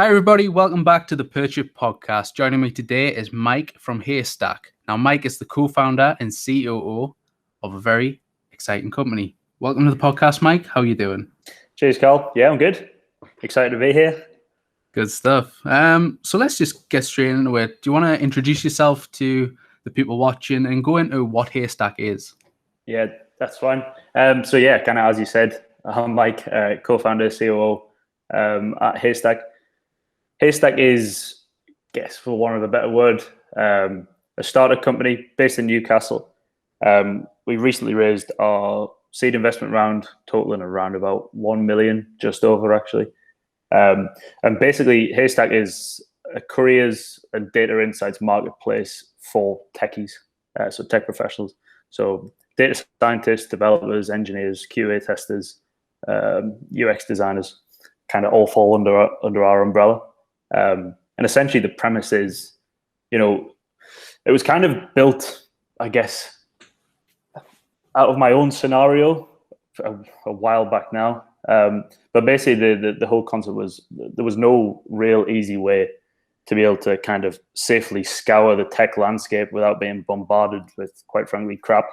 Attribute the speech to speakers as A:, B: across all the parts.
A: Hi everybody, welcome back to the Purch It Podcast. Joining me today is Mike from Haystack. Now Mike is the co-founder and COO of a very exciting company. Welcome to the podcast, Mike. How are you doing?
B: Cheers, Carl. Yeah, I'm good. Excited to be here.
A: Good stuff. So let's just get straight into it. Do you want to introduce yourself to the people watching and go into what Haystack is?
B: Yeah, that's fine. So yeah, kind of as you said, I'm Mike, co-founder, COO at Haystack. Haystack is, for want of a better word, a startup company based in Newcastle. We recently raised our seed investment round, totaling around about 1 million, just over actually. And basically, Haystack is a careers and data insights marketplace for techies, so tech professionals. So data scientists, developers, engineers, QA testers, UX designers, kind of all fall under our umbrella. And essentially the premise is, it was kind of built, I guess, out of my own scenario a while back now. But basically the whole concept was there was no real easy way to be able to kind of safely scour the tech landscape without being bombarded with, quite frankly, crap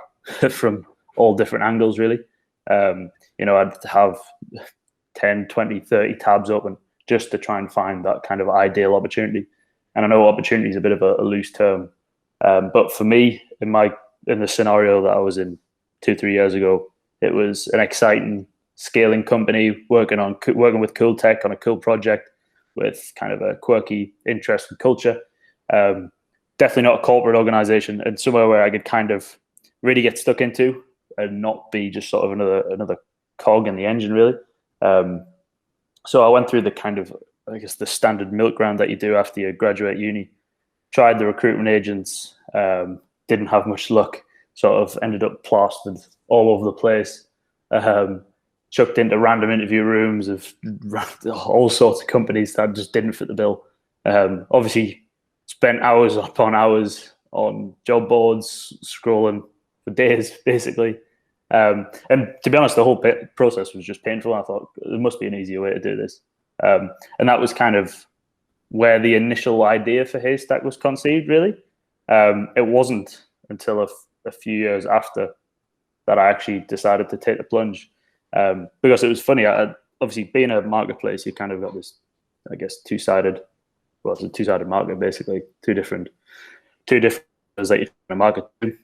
B: from all different angles, really. I'd have 10, 20, 30 tabs open just to try and find that kind of ideal opportunity. And I know opportunity is a bit of a loose term. But for me, in the scenario that I was in 2-3 years ago, it was an exciting scaling company working with cool tech on a cool project with kind of a quirky interest and culture. Definitely not a corporate organization, and somewhere where I could kind of really get stuck into and not be just sort of another cog in the engine, really. So I went through the kind of, I guess, the standard milk round that you do after you graduate uni. Tried the recruitment agents, didn't have much luck, sort of ended up plastered all over the place, chucked into random interview rooms of all sorts of companies that just didn't fit the bill. Obviously, spent hours upon hours on job boards, scrolling for days, basically. And to be honest, the whole process was just painful. I thought there must be an easier way to do this. And that was kind of where the initial idea for Haystack was conceived, really. It wasn't until a few years after that I actually decided to take the plunge. Because it was funny, obviously being a marketplace, you kind of got this, I guess, two-sided market, basically, two different that you're trying to market to.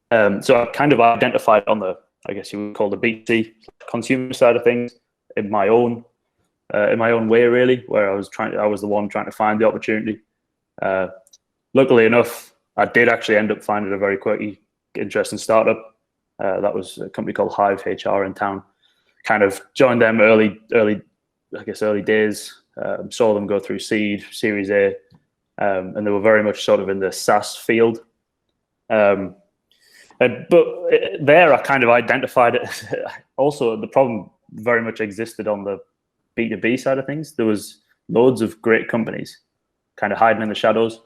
B: So I kind of identified on the, I guess you would call the B2C consumer side of things in my own way, really, where I was the one trying to find the opportunity. Luckily enough, I did actually end up finding a very quirky, interesting startup. That was a company called Hive HR in town. Kind of joined them early days. Saw them go through seed, Series A, and they were very much sort of in the SaaS field. But there, I kind of identified it. Also, the problem very much existed on the B2B side of things. There was loads of great companies kind of hiding in the shadows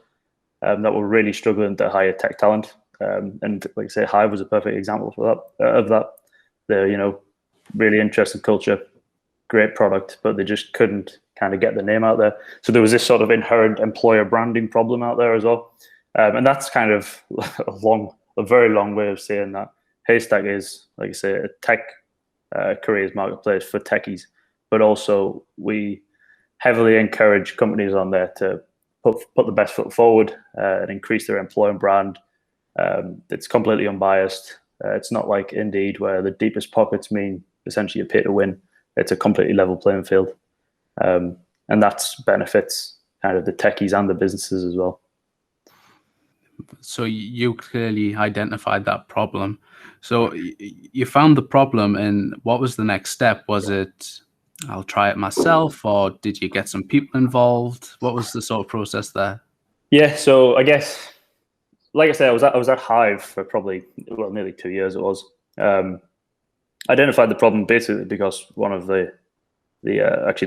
B: that were really struggling to hire tech talent. And like I say, Hive was a perfect example of that. They're, really interesting culture, great product, but they just couldn't kind of get the name out there. So there was this sort of inherent employer branding problem out there as well. And that's kind of a very long way of saying that Haystack is, like I say, a tech careers marketplace for techies, but also we heavily encourage companies on there to put the best foot forward and increase their employer brand. It's completely unbiased. It's not like Indeed, where the deepest pockets mean essentially you pay to win. It's a completely level playing field. And that's benefits kind of the techies and the businesses as well.
A: So you clearly identified that problem. So you found the problem, and what was the next step? Was it, I'll try it myself, or did you get some people involved? What was the sort of process there?
B: Yeah, so I guess, like I said, I was at Hive for probably, nearly 2 years it was. Identified the problem basically because one of the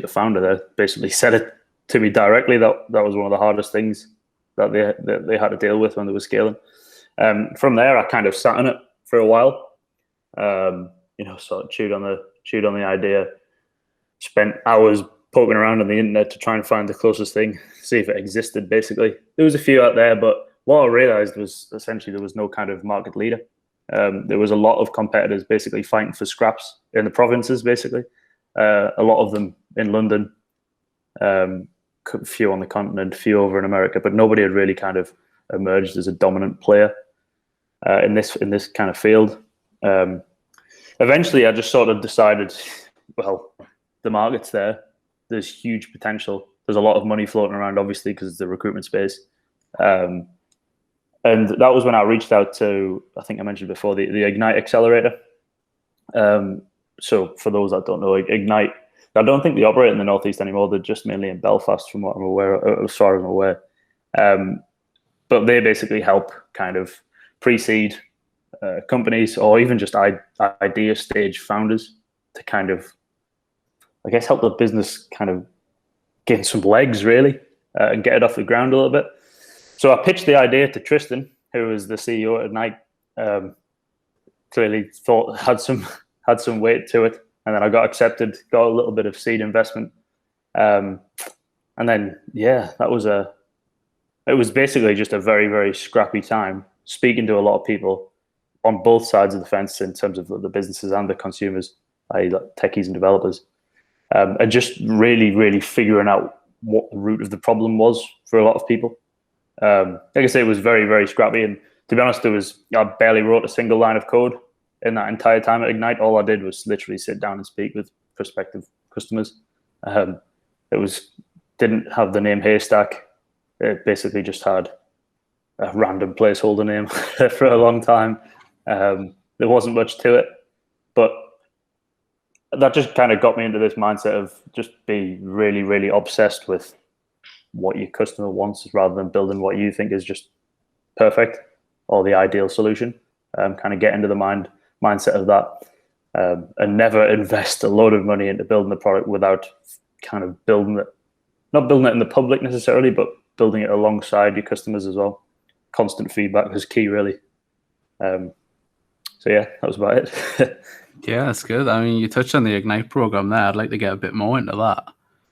B: founder there basically said it to me directly that was one of the hardest things that they had to deal with when they were scaling. From there, I kind of sat on it for a while. Sort of chewed on the idea. Spent hours poking around on the internet to try and find the closest thing, see if it existed. Basically, there was a few out there, but what I realized was essentially there was no kind of market leader. There was a lot of competitors basically fighting for scraps in the provinces, basically. A lot of them in London, a few on the continent, a few over in America, but nobody had really kind of emerged as a dominant player in this kind of field. Eventually, I just sort of decided, well, the market's there. There's huge potential. There's a lot of money floating around, obviously, because it's the recruitment space. And that was when I reached out to, I think I mentioned before, the Ignite Accelerator. So for those that don't know, Ignite, I don't think they operate in the Northeast anymore. They're just mainly in Belfast, from what I'm aware, as far as I'm aware. But they basically help kind of pre-seed companies, or even just idea stage founders, to kind of, I guess, help the business kind of gain some legs, really, and get it off the ground a little bit. So I pitched the idea to Tristan, who was the CEO at Ignite. Clearly thought had some weight to it, and then I got accepted, got a little bit of seed investment, and then it was basically just a very, very scrappy time, speaking to a lot of people on both sides of the fence in terms of the businesses and the consumers, i.e. like techies and developers, and just really, really figuring out what the root of the problem was for a lot of people. Like I say, it was very, very scrappy, and to be honest, I barely wrote a single line of code in that entire time at Ignite. All I did was literally sit down and speak with prospective customers. Didn't have the name Haystack. It basically just had a random placeholder name for a long time. There wasn't much to it, but that just kind of got me into this mindset of just be really, really obsessed with what your customer wants rather than building what you think is just perfect or the ideal solution. Kind of get into the mindset of that, and never invest a load of money into building the product without kind of not building it in the public necessarily, but building it alongside your customers as well. Constant feedback is key, really. So yeah, that was about it.
A: Yeah, that's good. I mean, you touched on the Ignite program there. I'd like to get a bit more into that.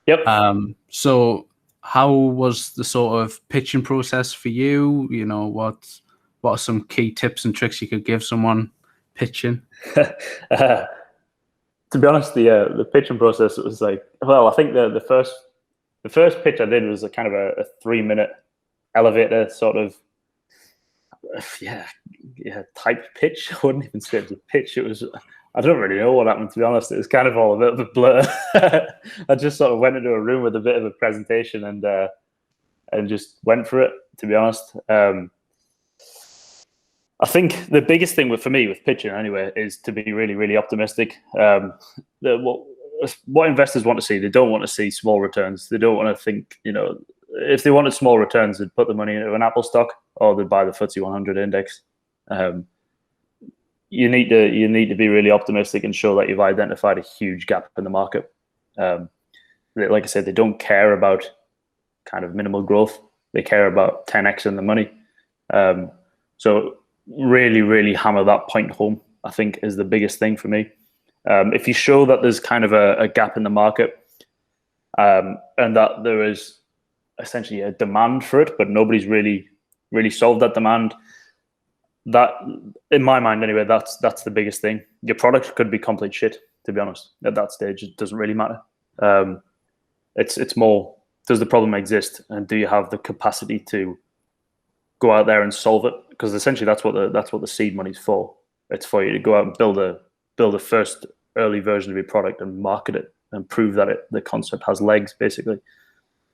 B: Yep.
A: So how was the sort of pitching process for you? You know, what are some key tips and tricks you could give someone pitching?
B: To be honest, the pitching process was like, well, I think the first pitch I did was a kind of a 3-minute elevator sort of type pitch. I wouldn't even say it was a pitch. It was, I don't really know what happened, to be honest. It was kind of all a bit of a blur. I just sort of went into a room with a bit of a presentation and just went for it, to be honest. I think the biggest thing for me with pitching anyway is to be really, really optimistic. What investors want to see, they don't want to see small returns. They don't want to think, if they wanted small returns, they'd put the money into an Apple stock or they'd buy the FTSE 100 index. You need to be really optimistic and show that you've identified a huge gap in the market. Like I said, they don't care about kind of minimal growth. They care about 10x in the money. So really, really hammer that point home, I think, is the biggest thing for me. If you show that there's kind of a gap in the market, and that there is essentially a demand for it, but nobody's really solved that demand, that, in my mind anyway, that's the biggest thing. Your product could be complete shit, to be honest. At that stage, it doesn't really matter. It's more, does the problem exist, and do you have the capacity to go out there and solve it? Because essentially that's what the seed money's for. It's for you to go out and build a first early version of your product and market it and prove that the concept has legs, basically.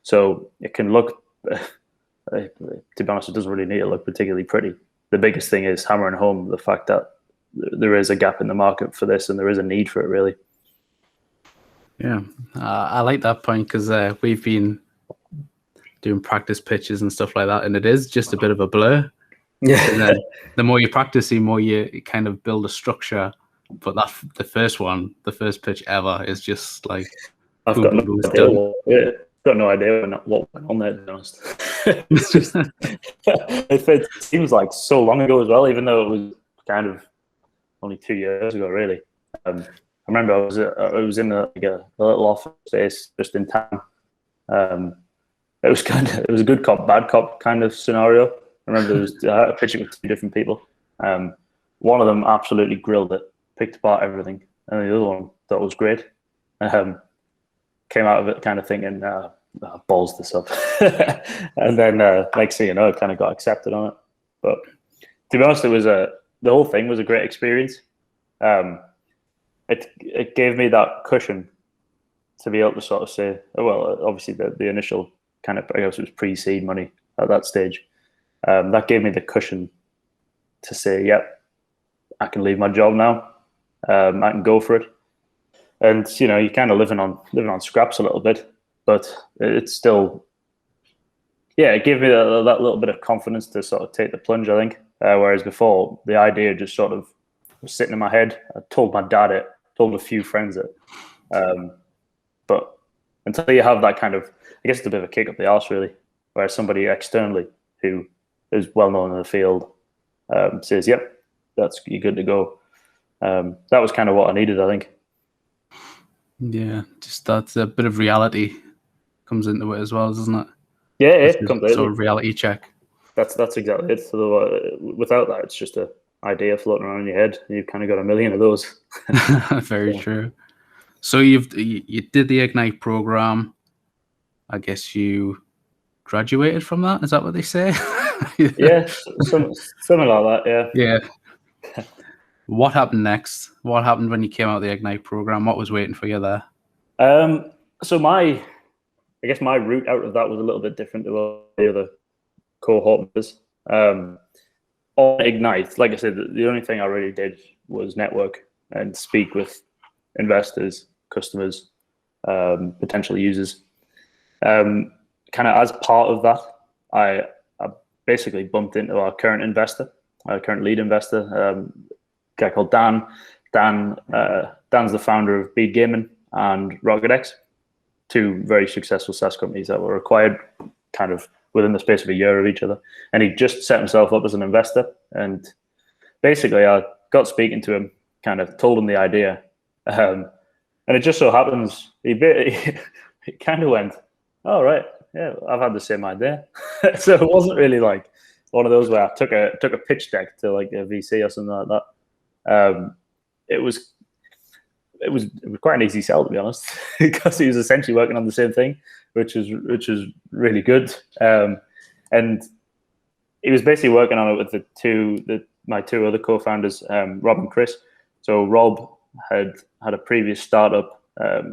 B: So it can look, to be honest, it doesn't really need to look particularly pretty. The biggest thing is hammering home the fact that there is a gap in the market for this and there is a need for it, really.
A: Yeah, I like that point, because we've been doing practice pitches and stuff like that, and it is just a bit of a blur. Yeah. And then the more you practice, the more you kind of build a structure. But the first pitch ever is just like,
B: I've got no idea what went on there, to be honest. It's just, it seems like so long ago as well, even though it was kind of only 2 years ago, really. I remember I was in a little office space just in town. It was a good cop, bad cop kind of scenario. I remember I had a pitching with 2 different people. One of them absolutely grilled it, picked apart everything, and the other one thought it was great. Came out of it kind of thinking, balls this up. And then next thing you know, it kind of got accepted on it. But to be honest, the whole thing was a great experience. It gave me that cushion to be able to sort of say, well, obviously the initial kind of, I guess it was pre-seed money at that stage. That gave me the cushion to say, yep, I can leave my job now. I can go for it. And, you're kind of living on scraps a little bit, but it's still, it gave me that little bit of confidence to sort of take the plunge, I think. Whereas before, the idea just sort of was sitting in my head. I told my dad it, told a few friends it. But until you have that kind of, I guess it's a bit of a kick up the arse, really, where somebody externally who is well known in the field says, yep, you're good to go. That was kind of what I needed, I think.
A: Yeah, just that a bit of reality comes into it as well, doesn't it?
B: Yeah, completely.
A: So reality check.
B: That's exactly it. So without that, it's just an idea floating around in your head. You've kind of got a million of those.
A: Very true. So you did the Ignite program. I guess you graduated from that. Is that what they say?
B: Yeah, something like that.
A: Yeah. What happened next? What happened when you came out of the Ignite program? What was waiting for you there?
B: So I guess my route out of that was a little bit different to what the other cohort members. On Ignite, like I said, the only thing I really did was network and speak with investors, customers, potential users. Kind of as part of that, I basically bumped into our current lead investor, a guy called Dan. Dan's the founder of Bead Gaming and RocketX, 2 very successful SaaS companies that were acquired kind of within the space of a year of each other. And he just set himself up as an investor. And basically, I got speaking to him, kind of told him the idea. And it just so happens, he kind of went, oh, right, yeah, I've had the same idea. So it wasn't really like one of those where I took a pitch deck to like a VC or something like that. It was quite an easy sell, to be honest, because he was essentially working on the same thing, which is really good. And he was basically working on it with my 2 other co-founders, Rob and Chris. So Rob had a previous startup,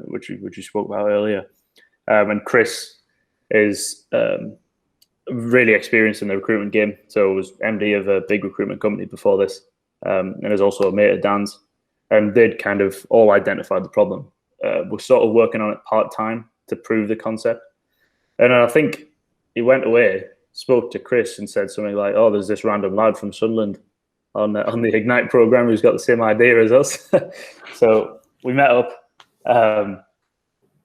B: which you spoke about earlier, and Chris is really experienced in the recruitment game. So was MD of a big recruitment company before this, and is also a mate of Dan's. And they'd kind of all identified the problem. We're sort of working on it part-time to prove the concept. And I think he went away, spoke to Chris and said something like, oh, there's this random lad from Sunderland on the Ignite program who's got the same idea as us. So we met up.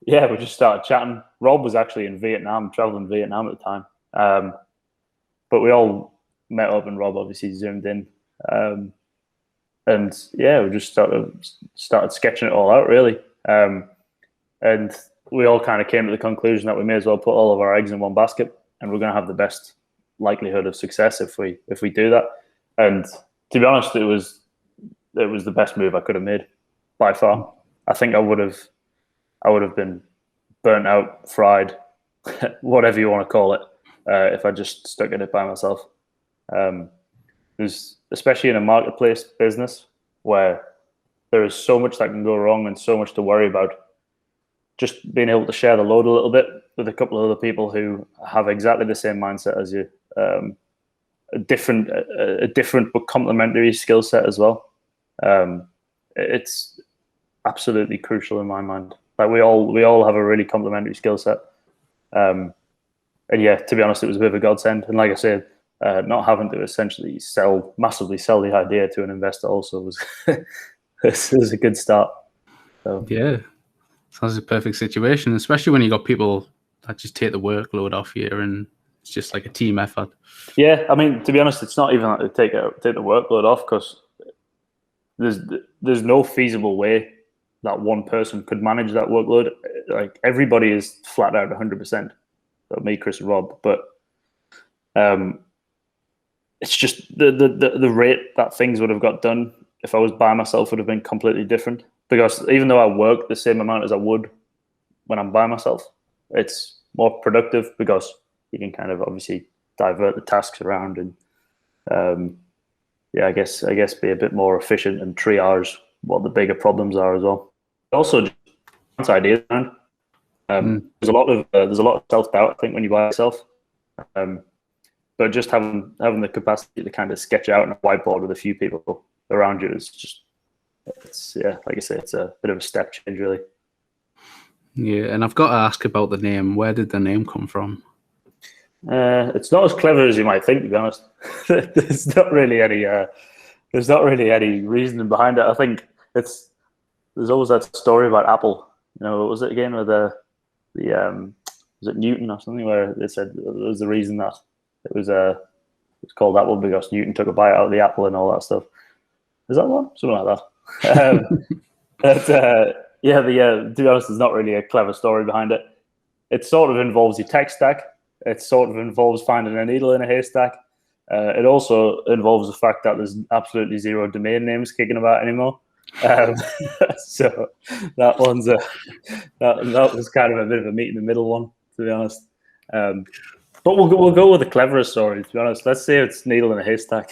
B: We just started chatting. Rob was actually in Vietnam, traveling Vietnam at the time. But we all met up and Rob obviously zoomed in. And we just started sketching it all out, really. And we all kind of came to the conclusion that we may as well put all of our eggs in one basket, and we're going to have the best likelihood of success if we do that. And to be honest, it was the best move I could have made by far. I think I would have been burnt out, fried, whatever you want to call it, if I just stuck at it by myself. There's, especially in a marketplace business where there is so much that can go wrong and so much to worry about, just being able to share the load a little bit with a couple of other people who have exactly the same mindset as you, a different but complementary skill set as well. It's absolutely crucial in my mind. Like we all have a really complementary skill set. And yeah, to be honest, it was a bit of a godsend. And like I said, not having to essentially massively sell the idea to an investor also was a good start. So.
A: Yeah, sounds like a perfect situation, especially when you got people that just take the workload off you and it's just like a team effort.
B: Yeah, I mean, to be honest, it's not even like to take the workload off, because there's no feasible way that one person could manage that workload. Like everybody is flat out 100%. So me, Chris, and Rob, but it's just the rate that things would have got done if I was by myself would have been completely different. Because even though I work the same amount as I would when I'm by myself, it's more productive because you can kind of obviously divert the tasks around and I guess be a bit more efficient and triage what the bigger problems are as well. Also, just bounce ideas around. There's a lot of self-doubt, I think, when you by yourself. But just having the capacity to kind of sketch out on a whiteboard with a few people around you is just, like I say, it's a bit of a step change, really.
A: Yeah, and I've got to ask about the name. Where did the name come from?
B: It's not as clever as you might think, to be honest. There's not really any reasoning behind it. I think there's always that story about Apple. You know, what was it again with the was it Newton or something, where they said it was the reason that it's called Apple because Newton took a bite out of the apple and all that stuff. Is that one? Something like that. To be honest, there's not really a clever story behind it. It sort of involves your tech stack. It sort of involves finding a needle in a haystack. It also involves the fact that there's absolutely zero domain names kicking about anymore. So that one's that was kind of a bit of a meet in the middle one, to be honest. But we'll go with the cleverer story, to be honest. Let's say it's needle in a haystack.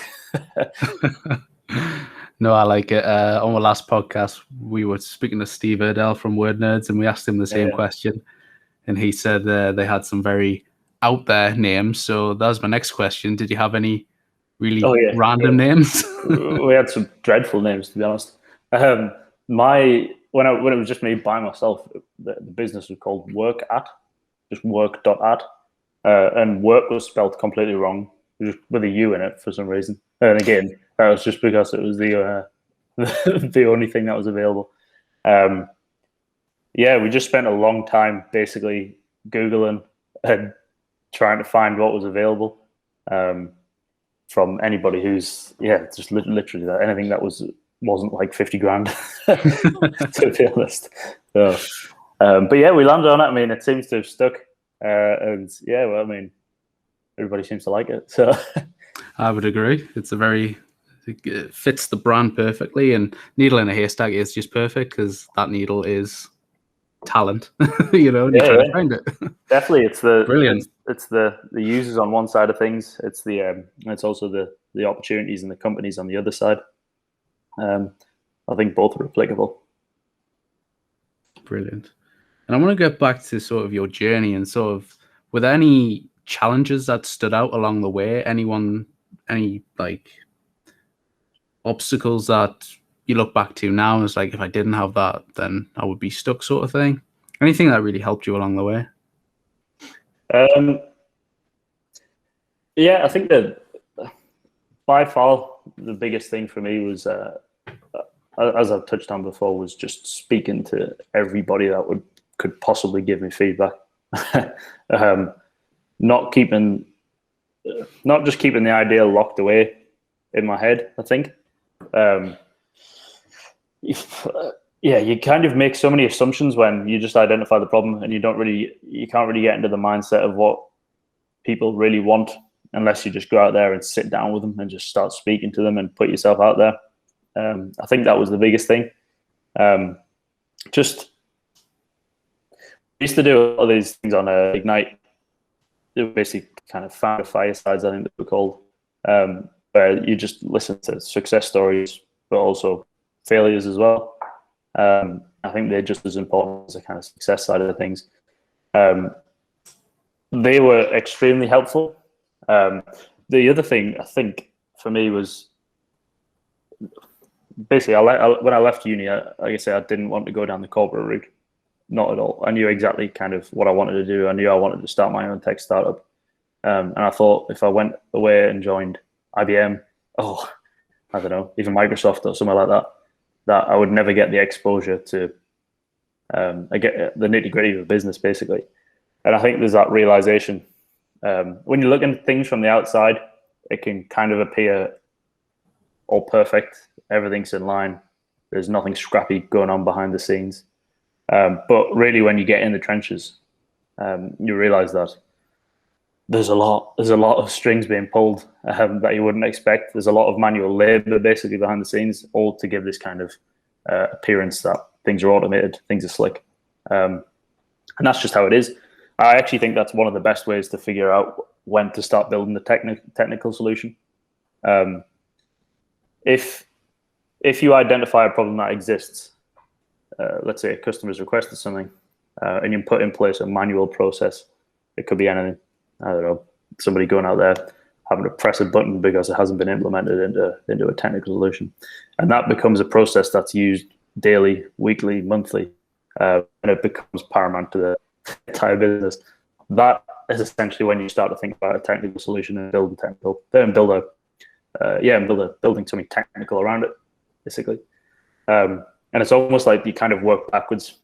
A: No, I like it. On the last podcast, we were speaking to Steve Erdell from Word Nerds, and we asked him the same question, and he said they had some very out there names. So that was my next question. Did you have any really random names?
B: We had some dreadful names, to be honest. When it was just me by myself, the business was called Work At, just work.at, and work was spelled completely wrong, just with a U in it for some reason. And again, that was just because it was the only thing that was available. We just spent a long time basically Googling and trying to find what was available from anybody who's just literally that, anything that wasn't like 50 grand, to be honest. So, but we landed on it. I mean, it seems to have stuck, and I mean, everybody seems to like it. So
A: I would agree. It fits the brand perfectly, and needle in a haystack is just perfect because that needle is talent. You know, and you're trying to find it.
B: Definitely, it's the
A: brilliant.
B: It's the users on one side of things. It's it's also the opportunities and the companies on the other side. I think both are applicable.
A: Brilliant. And I want to get back to sort of your journey and sort of, were there any challenges that stood out along the way? Any like obstacles that you look back to now and it's like, if I didn't have that, then I would be stuck, sort of thing? Anything that really helped you along the way?
B: I think that by far the biggest thing for me was, as I've touched on before, was just speaking to everybody that could possibly give me feedback. Not just keeping the idea locked away in my head, I think. You kind of make so many assumptions when you just identify the problem, and you can't really get into the mindset of what people really want unless you just go out there and sit down with them and just start speaking to them and put yourself out there. I think that was the biggest thing. Just used to do all these things on Ignite. They were basically kind of firesides, I think they were called, where you just listen to success stories, but also failures as well. I think they're just as important as the kind of success side of the things. They were extremely helpful. The other thing I think for me was basically when I left uni, like I say, I didn't want to go down the corporate route. Not at all. I knew exactly kind of what I wanted to do. I knew I wanted to start my own tech startup. And I thought if I went away and joined IBM, I don't know, even Microsoft or somewhere like that I would never get the exposure to get the nitty-gritty of a business, basically. And I think there's that realization. When you look at things from the outside, it can kind of appear all perfect. Everything's in line. There's nothing scrappy going on behind the scenes. But really, when you get in the trenches, you realize that there's a lot of strings being pulled that you wouldn't expect. There's a lot of manual labor basically behind the scenes, all to give this kind of appearance that things are automated, things are slick. And that's just how it is. I actually think that's one of the best ways to figure out when to start building the technical solution. If you identify a problem that exists, let's say a customer's requested something, and you put in place a manual process, it could be anything. I don't know, somebody going out there having to press a button because it hasn't been implemented into a technical solution. And that becomes a process that's used daily, weekly, monthly, and it becomes paramount to the entire business. That is essentially when you start to think about a technical solution and build building something technical around it, basically. And it's almost like you kind of work backwards,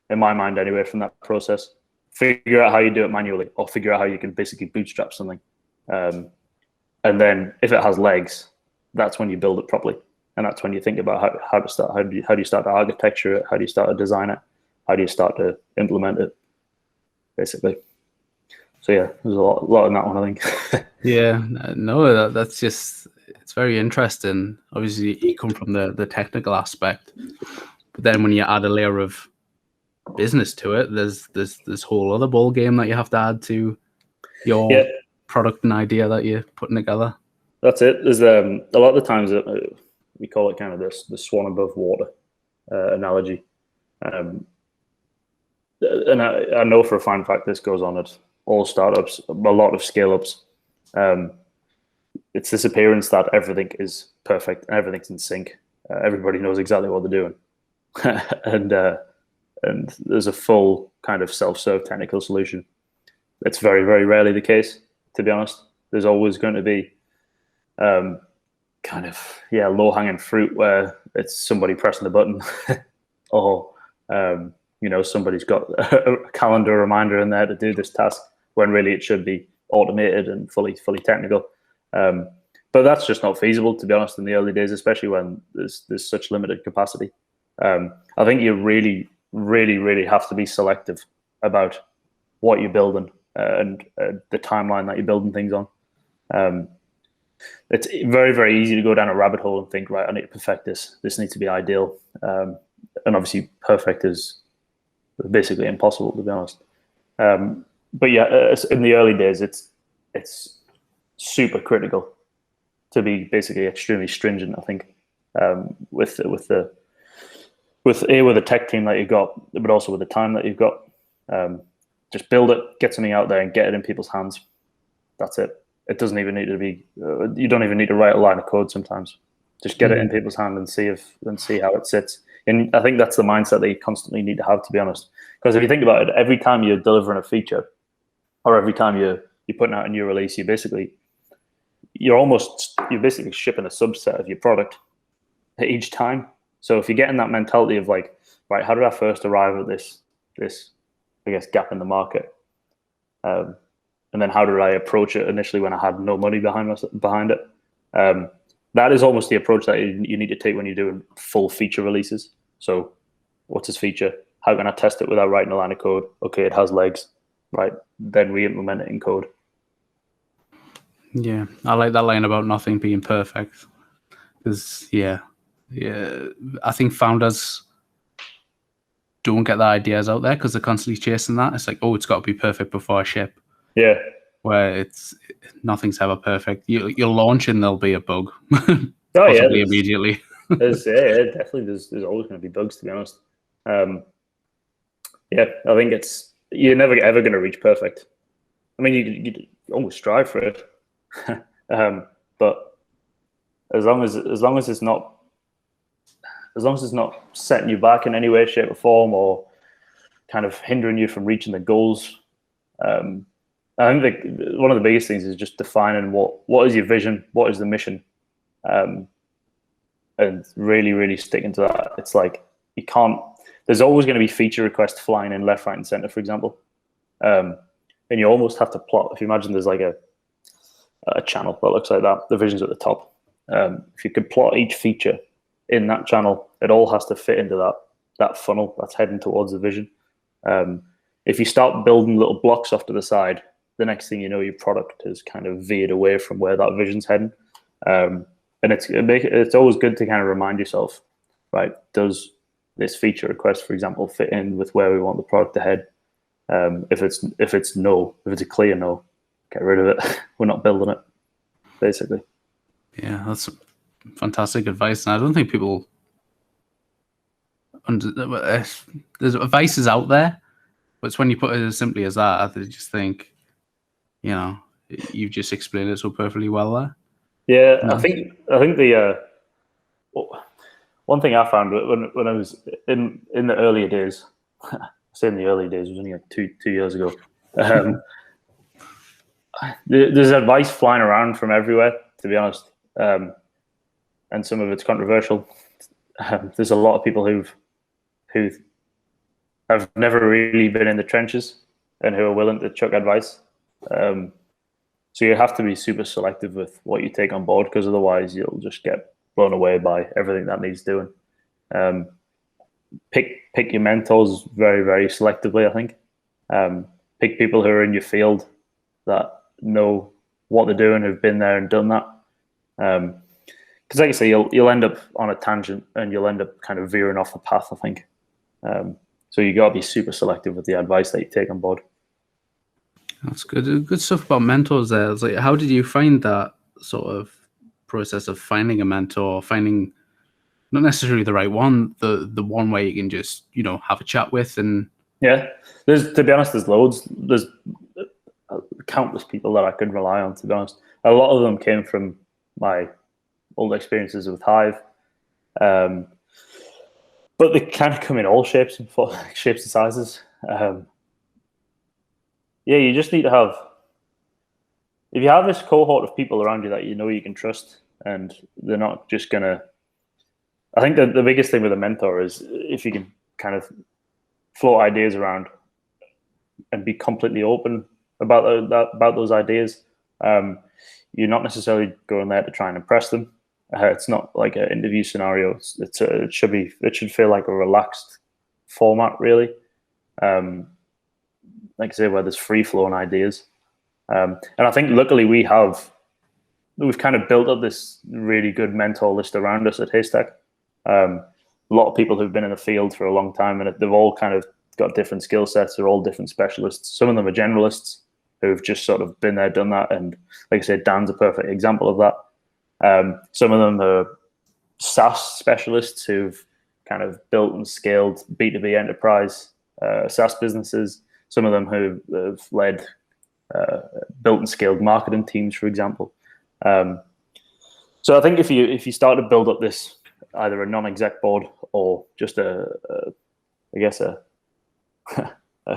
B: in my mind anyway, from that process. Figure out how you do it manually, or figure out how you can basically bootstrap something. And then if it has legs, that's when you build it properly. And that's when you think about how to start. How do you start to architecture it? How do you start to design it? How do you start to implement it, basically? So yeah, there's a lot in that one, I think.
A: Yeah, no, that's just, it's very interesting. Obviously, you come from the technical aspect, but then when you add a layer of business to it, there's this whole other ball game that you have to add to your product and idea that you're putting together.
B: That's it. There's a lot of the times we call it kind of the swan above water analogy. And I know for a fine fact this goes on at all startups, a lot of scale-ups. It's this appearance that everything is perfect and everything's in sync. Everybody knows exactly what they're doing. And there's a full kind of self-serve technical solution. It's very, very rarely the case, to be honest. There's always going to be kind of low-hanging fruit where it's somebody pressing a button or somebody's got a calendar reminder in there to do this task when really it should be automated and fully technical. But that's just not feasible, to be honest, in the early days, especially when there's such limited capacity. I think you really, really, really have to be selective about what you're building and the timeline that you're building things on. It's very, very easy to go down a rabbit hole and think, right, I need to perfect this. This needs to be ideal. And obviously perfect is basically impossible, to be honest. But yeah, in the early days, it's super critical to be basically extremely stringent, I think, with the tech team that you've got, but also with the time that you've got. Just build it, get something out there, and get it in people's hands. That's it. It doesn't even need to be. You don't even need to write a line of code sometimes. Just get it in people's hand and see how it sits. And I think that's the mindset that you constantly need to have, to be honest. Because if you think about it, every time you're delivering a feature, or every time you're putting out a new release, you're basically shipping a subset of your product each time. So if you're getting that mentality of like, right, how did I first arrive at this I guess gap in the market, and then how did I approach it initially when I had no money behind it? That is almost the approach that you need to take when you're doing full feature releases. So what's this feature? How can I test it without writing a line of code? Okay, it has legs, right? Then re-implement it in code.
A: Yeah, I like that line about nothing being perfect. Because, yeah, I think founders don't get their ideas out there because they're constantly chasing that. It's like, oh, it's got to be perfect before I ship.
B: Yeah.
A: Where nothing's ever perfect. You'll launch and there'll be a bug. Possibly immediately.
B: Definitely. There's always going to be bugs, to be honest. I think you're never ever going to reach perfect. I mean, you almost strive for it, but as long as it's not setting you back in any way, shape, or form, or kind of hindering you from reaching the goals. I think one of the biggest things is just defining what is your vision, what is the mission, and really, really sticking to that. It's like there's always going to be feature requests flying in left, right, and center, for example. And you almost have to plot. If you imagine there's like a channel that looks like that, the vision's at the top. If you could plot each feature in that channel. It all has to fit into that funnel that's heading towards the vision. If you start building little blocks off to the side, the next thing you know, your product has kind of veered away from where that vision's heading. And it's always good to kind of remind yourself, right, does this feature request, for example, fit in with where we want the product to head? If it's a clear no, get rid of it. We're not building it, basically.
A: Yeah, that's fantastic advice. And I don't think people there's advice out there, but it's when you put it as simply as that, they just think, you've just explained it so perfectly well there.
B: Yeah, I think the one thing I found when I was in the earlier days, I say in the early days, it was only like two years ago. There's advice flying around from everywhere, to be honest, and some of it's controversial. There's a lot of people who have never really been in the trenches and who are willing to chuck advice. So you have to be super selective with what you take on board, because otherwise you'll just get blown away by everything that needs doing. Pick your mentors very, very selectively, I think. Pick people who are in your field that know what they're doing, who've been there and done that. Because like I say, you'll end up on a tangent and you'll end up kind of veering off the path, I think. So you got to be super selective with the advice that you take on board.
A: That's good. Good stuff about mentors there. It's like, how did you find that sort of process of finding a mentor, finding not necessarily the right one, the one where you can just, have a chat with? And
B: yeah, to be honest, there's loads. There's countless people that I could rely on, to be honest. A lot of them came from my old experiences with Hive. But they kind of come in all shapes and sizes. Yeah, you just need to have, if you have this cohort of people around you that you can trust, and they're not just gonna, I think that the biggest thing with a mentor is if you can kind of float ideas around and be completely open about those ideas. You're not necessarily going there to try and impress them. It's not like an interview scenario. It should feel like a relaxed format, really. Like I say, where there's free flowing ideas. And I think luckily we've kind of built up this really good mentor list around us at Haystack. A lot of people who've been in the field for a long time, and they've all kind of got different skill sets. They're all different specialists. Some of them are generalists who've just sort of been there, done that. And like I said, Dan's a perfect example of that. Some of them are SaaS specialists who've kind of built and scaled B2B enterprise SaaS businesses. Some of them who have led built and scaled marketing teams, for example. So I think if you start to build up this, either a non-exec board or just a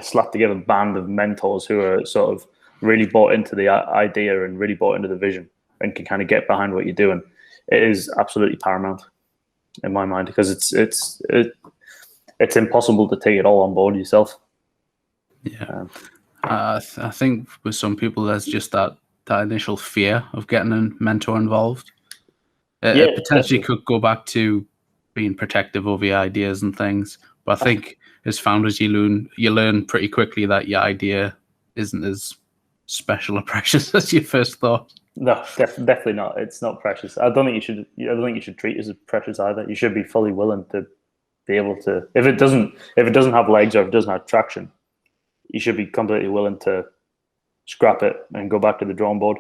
B: slap together band of mentors who are sort of really bought into the idea and really bought into the vision and can kind of get behind what you're doing, it is absolutely paramount in my mind, because it's impossible to take it all on board yourself.
A: Yeah. I think with some people, there's just that initial fear of getting a mentor involved. It potentially could go back to being protective over your ideas and things. But I think as founders, you learn pretty quickly that your idea isn't as special or precious as you first thought.
B: No, definitely not. It's not precious. I don't think you should treat it as precious either. You should be fully willing to be able to. If it doesn't have legs, or if it doesn't have traction, you should be completely willing to scrap it and go back to the drawing board.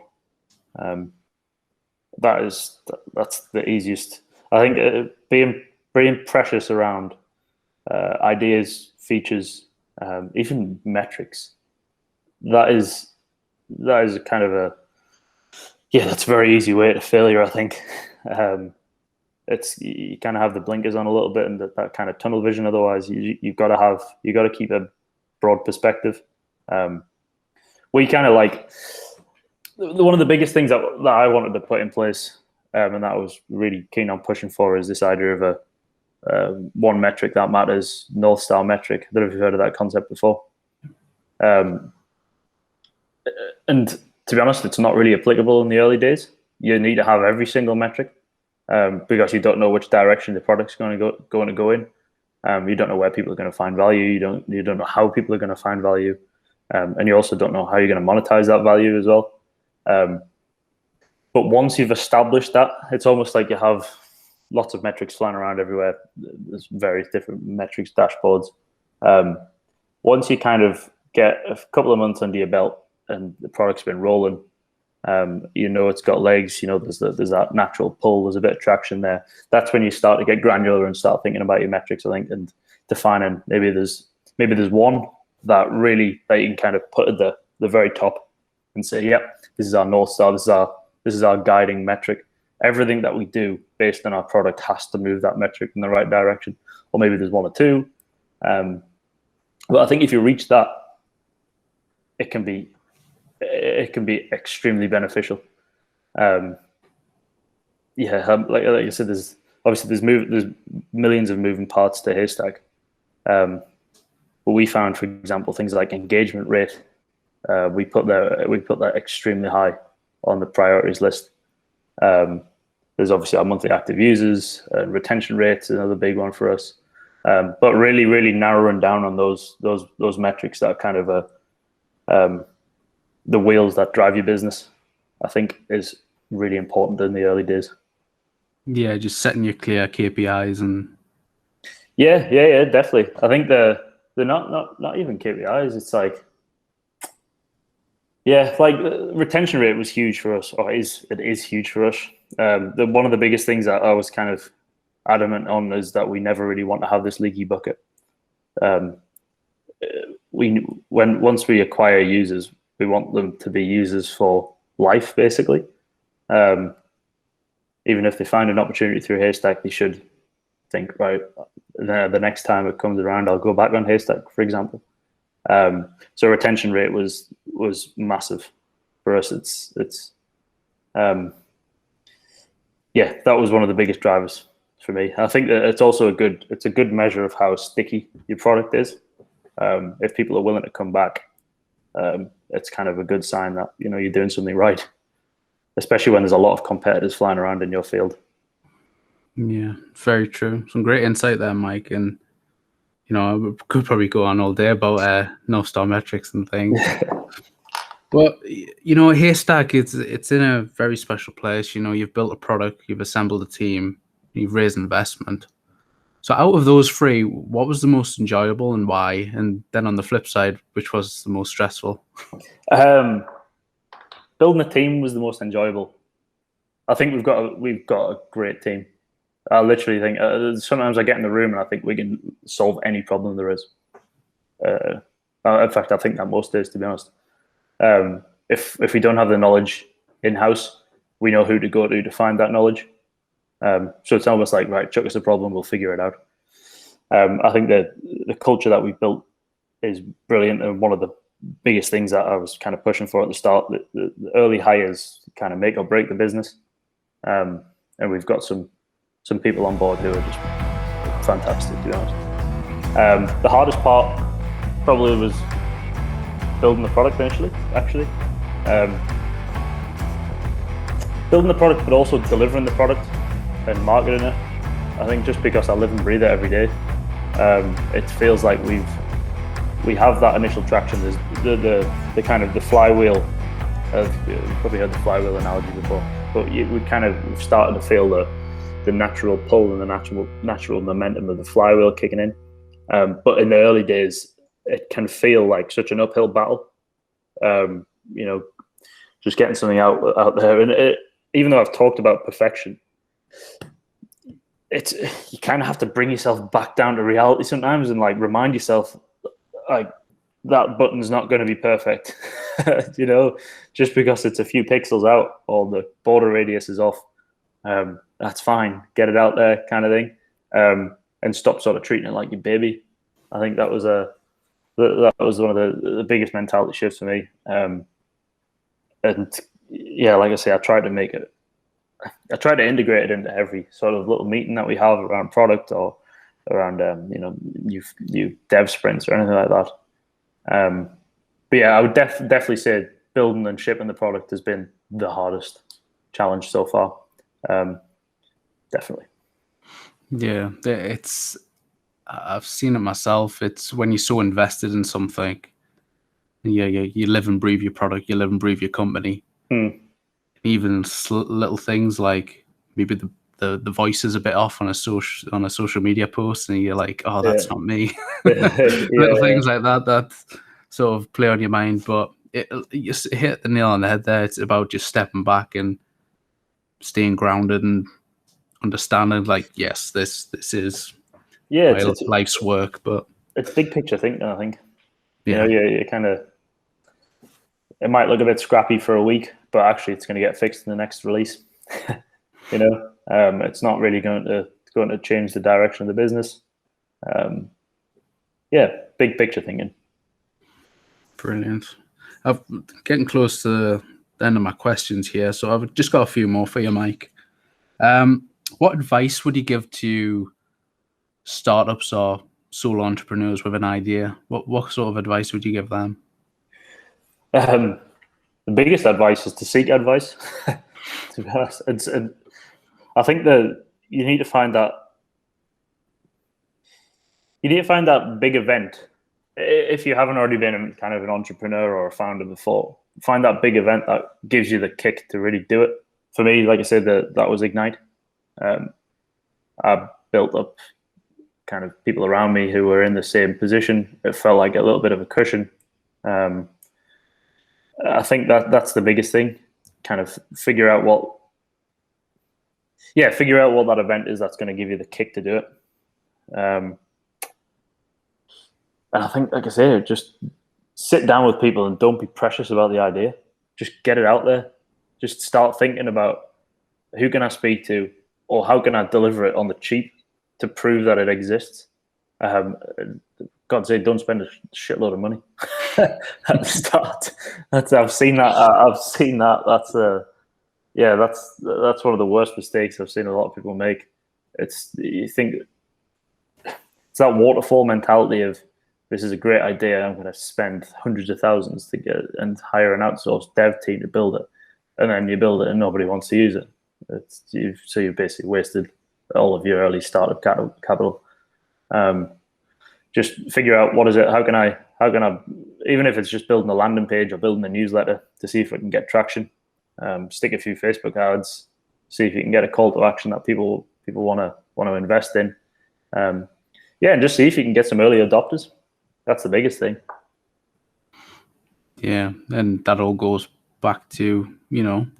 B: That's the easiest. I think being precious around ideas, features, even metrics. That is kind of that's a very easy way to failure, I think. You kind of have the blinkers on a little bit and that kind of tunnel vision. Otherwise, you've got to keep a broad perspective. We kind of like one of the biggest things that I wanted to put in place, and that I was really keen on pushing for, is this idea of a one metric that matters, North Star metric. I don't know if you've heard of that concept before. And to be honest, it's not really applicable in the early days. You need to have every single metric. because you don't know which direction the product's going to go in. You don't know where people are going to find value. You don't know how people are going to find value, and you also don't know how you're going to monetize that value as well. But once you've established that, it's almost like you have lots of metrics flying around everywhere. There's various different metrics dashboards. Once you kind of get a couple of months under your belt and the product's been rolling, it's got legs, there's that natural pull, there's a bit of traction there. That's when you start to get granular and start thinking about your metrics, I think, and defining maybe there's one that you can kind of put at the very top and say, yep, this is our North Star, this is our guiding metric. Everything that we do based on our product has to move that metric in the right direction. Or maybe there's one or two. But I think if you reach that, it can be extremely beneficial. Like I said, there's millions of moving parts to Haystack. But we found, for example, things like engagement rate. We put that extremely high on the priorities list. There's obviously our monthly active users, retention rates, another big one for us. But really, really narrowing down on those metrics that are kind of the wheels that drive your business, I think, is really important in the early days.
A: Yeah, just setting your clear KPIs and.
B: Yeah, definitely. I think they're not even KPIs. It's like. Yeah, like retention rate was huge for us, or it is huge for us. One of the biggest things that I was kind of adamant on is that we never really want to have this leaky bucket. Once we acquire users, we want them to be users for life, basically. Even if they find an opportunity through Haystack, they should think, right, the next time it comes around, I'll go back on Haystack, for example. So retention rate was massive for us. That was one of the biggest drivers for me. I think that it's also a good measure of how sticky your product is. If people are willing to come back, it's kind of a good sign that you're doing something right, especially when there's a lot of competitors flying around in your field. Yeah,
A: very true. Some great insight there, Mike. And I could probably go on all day about North Star metrics and things. Well, Haystack, it's in a very special place. You've built a product, you've assembled a team, you've raised investment. So out of those three, what was the most enjoyable and why? And then on the flip side, which was the most stressful?
B: Building a team was the most enjoyable. I think we've got a great team. I literally think sometimes I get in the room and I think we can solve any problem there is. In fact, I think that most days, to be honest. If we don't have the knowledge in-house, we know who to go to find that knowledge. So it's almost like, right, chuck us a problem, we'll figure it out. I think that the culture that we've built is brilliant, and one of the biggest things that I was kind of pushing for at the start, the early hires kind of make or break the business. And we've got some people on board who are just fantastic, to be honest. The hardest part probably was building the product initially, actually. Building the product, but also delivering the product and marketing it. I think just because I live and breathe it every day, it feels like we have that initial traction. There's the kind of the flywheel. You've probably heard the flywheel analogy before, but we've started to feel the natural pull and the natural momentum of the flywheel kicking in. But in the early days, it can feel like such an uphill battle. Just getting something out there, and even though I've talked about perfection, you kind of have to bring yourself back down to reality sometimes and like remind yourself, like, that button's not going to be perfect. Just because it's a few pixels out or the border radius is off. That's fine. Get it out there, kind of thing, and stop sort of treating it like your baby. I think that was one of the biggest mentality shifts for me. And yeah, like I say, I try to integrate it into every sort of little meeting that we have around product or around new dev sprints or anything like that. But yeah, I would definitely say building and shipping the product has been the hardest challenge so far. definitely.
A: Yeah, I've seen it myself. It's when you're so invested in something, you live and breathe your product, you live and breathe your company. Even little things like maybe the voice is a bit off on a social media post, and you're like, oh, that's not me. Little things like that sort of play on your mind, but you hit the nail on the head there. It's about just stepping back and staying grounded and understanding, like, yes, this is it's life's work, but
B: it's big picture thinking. I think you kind of, it might look a bit scrappy for a week, but actually it's going to get fixed in the next release. It's not really going to change the direction of the business. Big picture thinking.
A: Brilliant. I'm getting close to the end of my questions here, so I've just got a few more for you, Mike. What advice would you give to startups or solo entrepreneurs with an idea? What sort of advice would you give them?
B: The biggest advice is to seek advice. To be honest, I think that you need to find that big event. If you haven't already been kind of an entrepreneur or a founder before, find that big event that gives you the kick to really do it. For me, like I said, that was Ignite. I built up kind of people around me who were in the same position. It felt like a little bit of a cushion. I think that's the biggest thing. Kind of figure out what that event is that's going to give you the kick to do it. And I think, like I say, just sit down with people and don't be precious about the idea. Just get it out there. Just start thinking about who can I speak to, or how can I deliver it on the cheap to prove that it exists. God sake, don't spend a shitload of money at the start. I've seen that. That's one of the worst mistakes I've seen a lot of people make. It's that waterfall mentality of, this is a great idea, I'm going to spend hundreds of thousands to get it and hire an outsourced dev team to build it, and then you build it and nobody wants to use it. So you've basically wasted all of your early startup capital. Just figure out what is it. How can I, even if it's just building a landing page or building a newsletter to see if it can get traction. Stick a few Facebook ads, see if you can get a call to action that people want to invest in. And just see if you can get some early adopters. That's the biggest thing. Yeah,
A: and that all goes back to,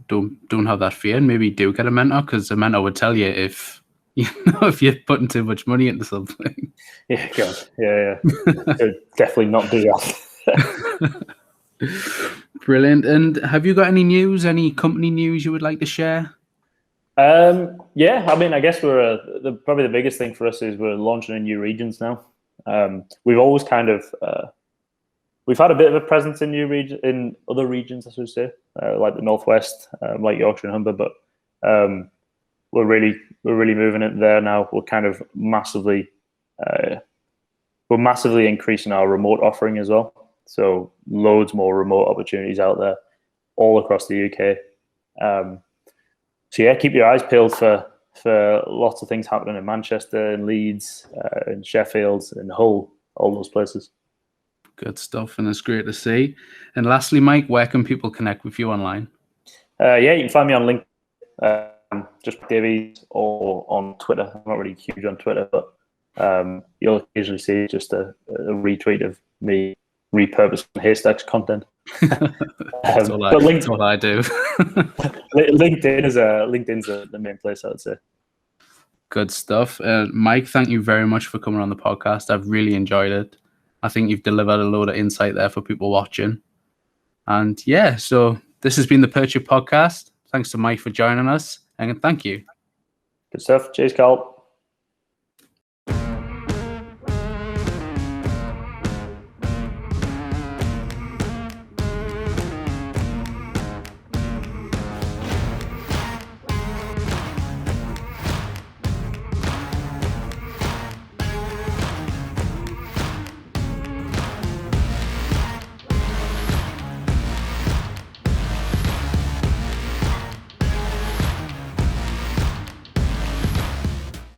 A: don't have that fear, and maybe do get a mentor, because a mentor would tell you if you're putting too much money into something.
B: Yeah, God. Yeah. Definitely not do that.
A: Brilliant. And have you got any company news you would like to share?
B: I mean, I guess probably the biggest thing for us is we're launching in new regions now. We've always kind of we've had a bit of a presence in other regions, I should say, like the Northwest, like Yorkshire and Humber, but we're really moving it there now. We're kind of massively increasing our remote offering as well. So loads more remote opportunities out there, all across the UK. Keep your eyes peeled for lots of things happening in Manchester, in Leeds, in Sheffield, in Hull, all those places.
A: Good stuff, and it's great to see. And lastly, Mike, where can people connect with you online?
B: You can find me on LinkedIn, just Davies, or on Twitter. I'm not really huge on Twitter, but you'll occasionally see just a retweet of me repurposing Haystack's content.
A: That's all I do.
B: LinkedIn's the main place, I would say.
A: Good stuff. Mike, thank you very much for coming on the podcast. I've really enjoyed it. I think you've delivered a load of insight there for people watching. And so this has been the Purch It Podcast. Thanks to Mike for joining us, and thank you.
B: Good stuff. Cheers, Carl.